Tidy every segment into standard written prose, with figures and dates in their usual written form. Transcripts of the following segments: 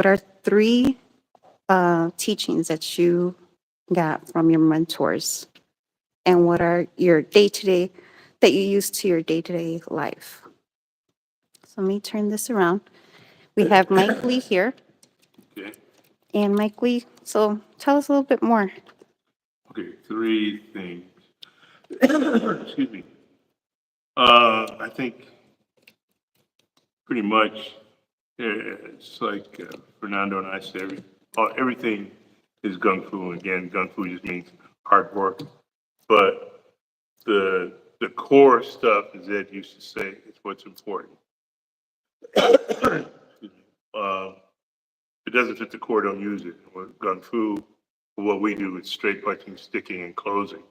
what are three teachings that you got from your mentors? And what are your day-to-day that you use to your day-to-day life? So let me turn this around. We have Mike Lee here. Okay. And Mike Lee, so tell us a little bit more. Okay. Three things. Excuse me. I think pretty much it's like Fernando and I said. Everything is gung fu. Again, gung fu just means hard work. But the core stuff, as Ed used to say, is what's important. Excuse me. If it doesn't fit the core, don't use it. With gung fu, what we do is straight punching, sticking, and closing.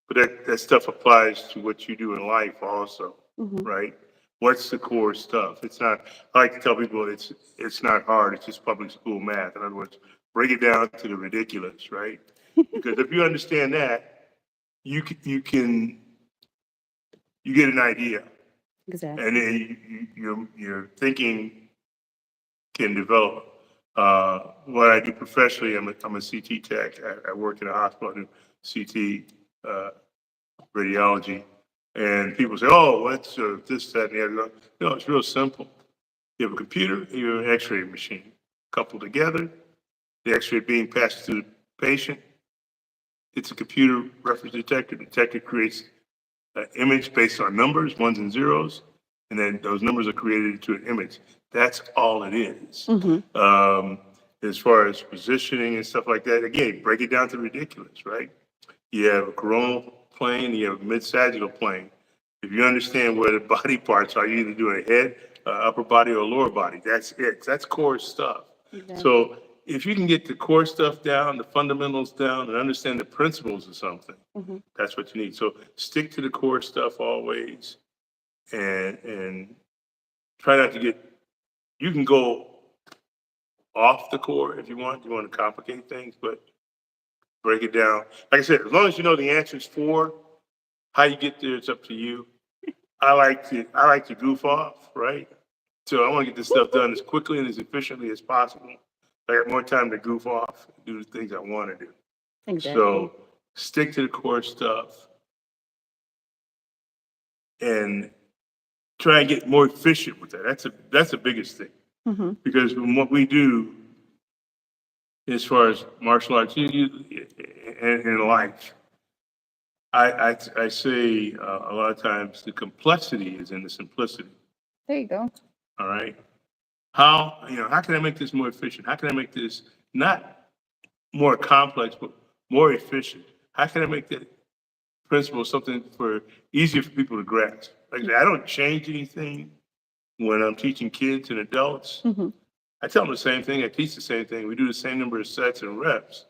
But that stuff applies to what you do in life also, right? What's the core stuff? It's not. I like to tell people it's not hard. It's just public school math. In other words, break it down to the ridiculous, right? Because if you understand that, you get an idea, Exactly. and then your thinking can develop. What I do professionally, I'm a CT tech. I work in a hospital. I do CT radiology, and people say, "Oh, what's this, that, and the other?" No, it's real simple. You have a computer, you have an X-ray machine, coupled together. The X-ray being passed to the patient. It's a computer reference detector. The detector creates an image based on numbers, ones and zeros, and then those numbers are created into an image. That's all it is. As far as positioning and stuff like that, again, break it down to ridiculous, right? You have a coronal plane, you have a mid-sagittal plane. If you understand where the body parts are, you either do a head, upper body, or lower body. That's it. That's core stuff. Exactly. So if you can get the core stuff down, the fundamentals down, and understand the principles of something, that's what you need. So stick to the core stuff always, and try not to get. You can go off the core if you want. You want to complicate things, but break it down. Like I said, as long as you know the answers for how you get there, it's up to you. I like to goof off, right? So I want to get this stuff done as quickly and as efficiently as possible. I got more time to goof off and do the things I want to do. Exactly. So stick to the core stuff and try and get more efficient with that. That's the biggest thing because from what we do as far as martial arts in life, I say a lot of times the complexity is in the simplicity. There you go. All right. How can I make this more efficient? How can I make this not more complex, but more efficient? How can I make that principle something for easier for people to grasp? Like I said, I don't change anything when I'm teaching kids and adults. I tell them the same thing. I teach the same thing. We do the same number of sets and reps.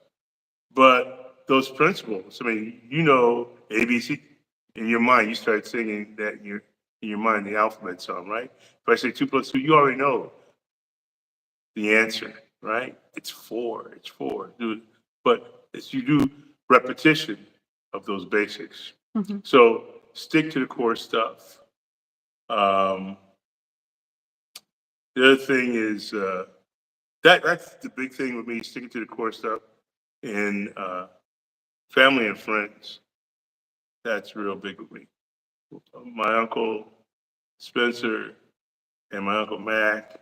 But those principles, I mean, ABC in your mind, you start singing that in your mind, the alphabet song, right? If I say 2 plus 2, you already know the answer, right? It's 4. It's 4. But as you do repetition of those basics. So stick to the core stuff. Um, the other thing is that's the big thing with me, sticking to the core stuff. And family and friends, that's real big with me. My uncle Spencer and my uncle Mac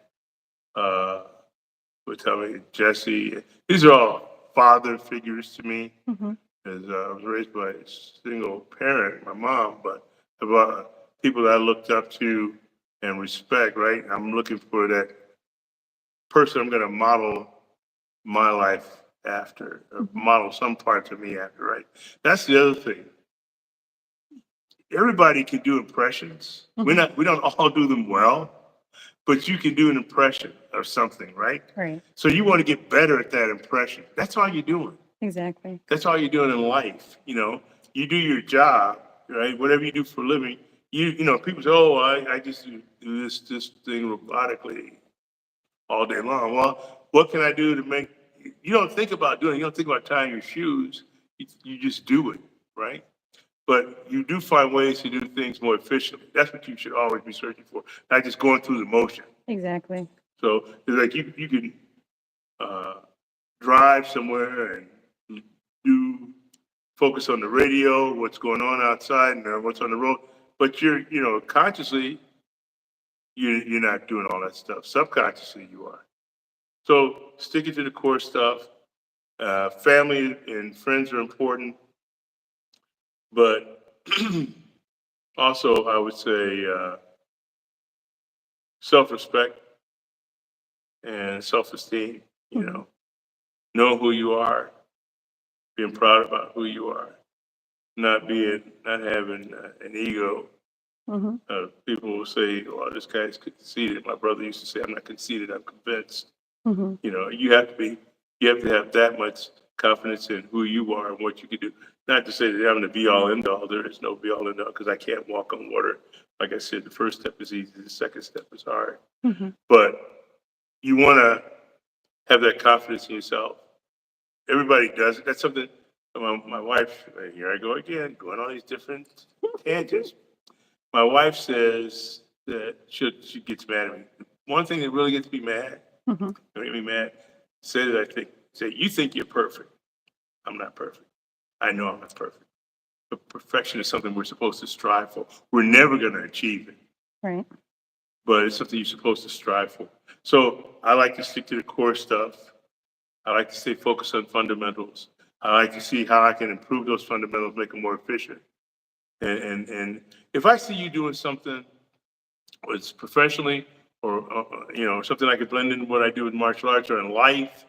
would tell me, Jesse, these are all father figures to me. As I was raised by a single parent, my mom, but about people that I looked up to and respect, right? I'm looking for that person I'm going to model my life after, model some parts of me after, right? That's the other thing. Everybody can do impressions. We don't all do them well, but you can do an impression of something, right? Right. So you want to get better at that impression. That's all you're doing. Exactly. That's all you're doing in life. You do your job, right? Whatever you do for a living. People say, "Oh, I just do this thing robotically all day long." Well, what can I do to make? You don't think about doing it. You don't think about tying your shoes. You just do it, right? But you do find ways to do things more efficiently. That's what you should always be searching for, not just going through the motion. Exactly. So it's like you can. uh, drive somewhere and do focus on the radio, what's going on outside, and what's on the road. But consciously, you're not doing all that stuff. Subconsciously, you are. So sticking to the core stuff. Family and friends are important, but also I would say self-respect and self-esteem. Mhm. Know who you are, being proud about who you are, not having an ego. Mhm. People will say, "Oh, this guy's conceited." My brother used to say, "I'm not conceited. I'm convinced." Mhm. You have to be, you have to have that much confidence in who you are and what you can do. Not to say that I'm the be all end all. There is no be all end all because I can't walk on water. Like I said, the first step is easy. The second step is hard. Mhm. But you want to have that confidence in yourself. Everybody does it. That's something. My wife. Here I go again, going on these different tangents. My wife says that she gets mad at me. One thing that really gets me mad, Mhm. make me mad, say that say you think you're perfect. I'm not perfect. I know I'm not perfect. But perfection is something we're supposed to strive for. We're never going to achieve it, Right. but it's something you're supposed to strive for. So I like to stick to the core stuff. I like to stay focused on fundamentals. I like to see how I can improve those fundamentals, make them more efficient. And if I see you doing something, whether it's professionally or something I could blend in what I do with martial arts or in life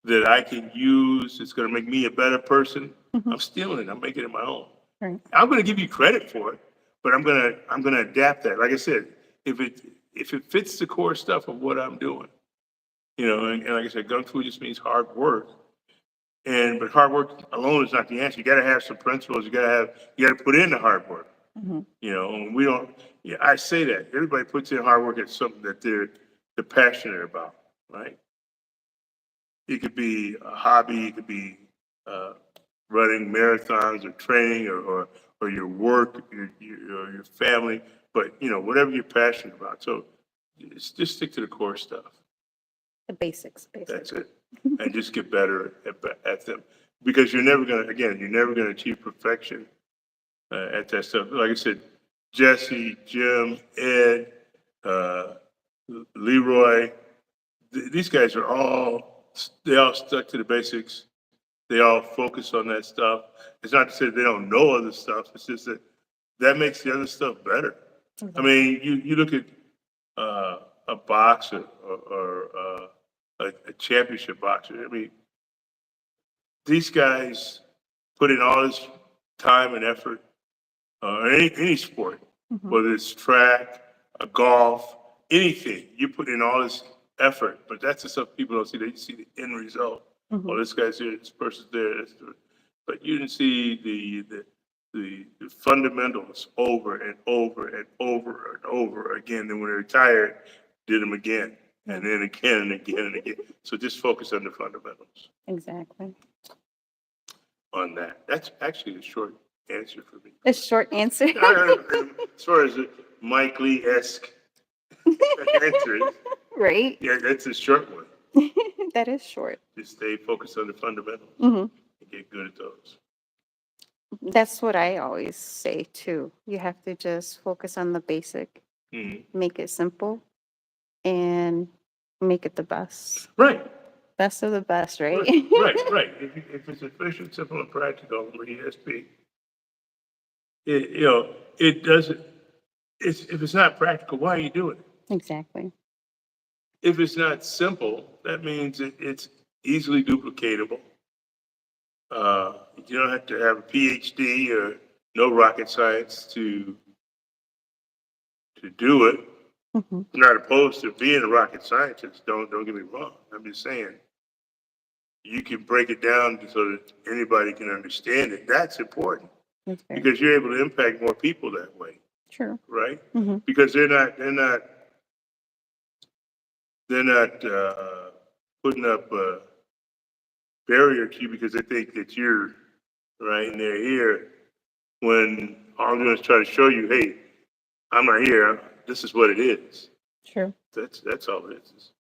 that I can use, it's going to make me a better person. Mhm. I'm stealing it. I'm making it my own. Right. I'm going to give you credit for it, but I'm going to adapt that. Like I said, if it fits the core stuff of what I'm doing, and like I said, gun fu just means hard work. But hard work alone is not the answer. You got to have some principles. You got to put in the hard work. Mhm. And we don't. Yeah, I say that everybody puts in hard work at something that they're passionate about, right? It could be a hobby. It could be uh, running marathons or training or your work, your family. But whatever you're passionate about. So just stick to the core stuff. The basics, That's basically. it, and just get better at them because you're never gonna achieve perfection at that stuff. Like I said, Jesse, Jim, Ed, uh, Leroy, these guys are they all stuck to the basics. They all focus on that stuff. It's not to say they don't know other stuff. It's just that makes the other stuff better. I Exactly. mean, you look at uh, a boxer or a championship boxer. I mean, these guys put in all this time and effort, any sport, Mhm. whether it's track, golf, anything. You put in all this effort, but that's the stuff people don't see. They see the end result. Oh, Mhm. this guy's here, this person's there. But you didn't see the fundamentals over and over and over and over again. Then when they retired, did them again Yeah. and then again and again and again. So just focus on the fundamentals Exactly. on that. That's actually a short answer for me. A short answer. As far as a Mike Lee esque answer, Right. yeah, that's a short one. That is short. Just stay focused on the fundamentals Mhm. and get good at those. That's what I always say too. You have to just focus on the basic, Mhm. make it simple, and make it the best. Right, Best of the best, right? right, right, right. If it's efficient, simple, and practical, what ESP, it doesn't. If it's not practical, why are you doing it? Exactly. If it's not simple, that means it's easily duplicatable. You don't have to have a PhD or no rocket science to do it. Mhm. I'm not opposed to being a rocket scientist. Don't get me wrong. I'm just saying you can break it down so that anybody can understand it. That's important That's very because you're able to impact more people that way, true. right? Mhm. Because they're not putting up a barrier to you because they think that you're right and they're here. When all I'm doing is try to show you, hey, I'm not here. This is what it is. True. That's all it is.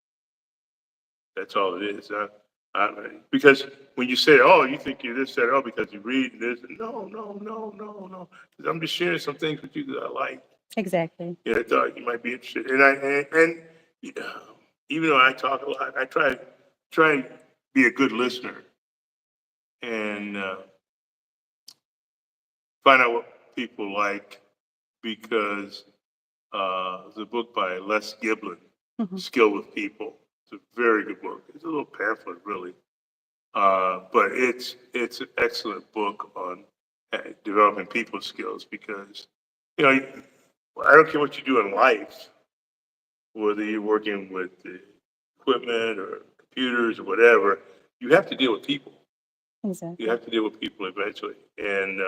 That's all it is. Because when you say, "Oh, you think you're this, that, oh," because you read this, no, no, no, no, no. 'Cause I'm just sharing some things with you that I like. Exactly. Yeah, I thought you might be interested. And yeah, even though I talk a lot, I try and be a good listener and find out what people like because there's a book by Les Giblin, Hmm. Skill with People. It's a very good book. It's a little pamphlet, really, but it's an excellent book on developing people skills because you know I don't care what you do in life, whether you're working with the equipment or computers or whatever, you have to deal with people. You Exactly. have to deal with people eventually, and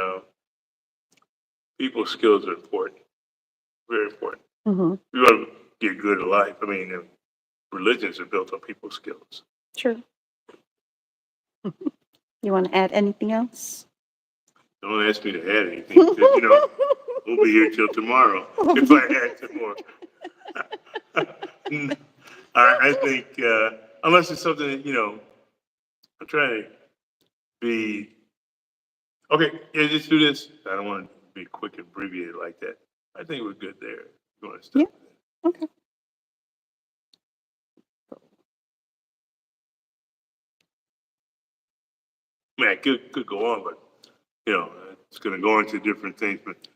people skills are important, very important. Hmm. You want to get good at life. I mean, religions are built on people skills. True. You want to add anything else? Don't ask me to add anything because we'll be here till tomorrow if I add some more. I think unless it's something that, I'm trying to be okay. Yeah, just do this. I don't want to be quick and abbreviated like that. I think we're good there. You want to Yeah. stop? Okay. Man, could go on, but it's going to go into different things. But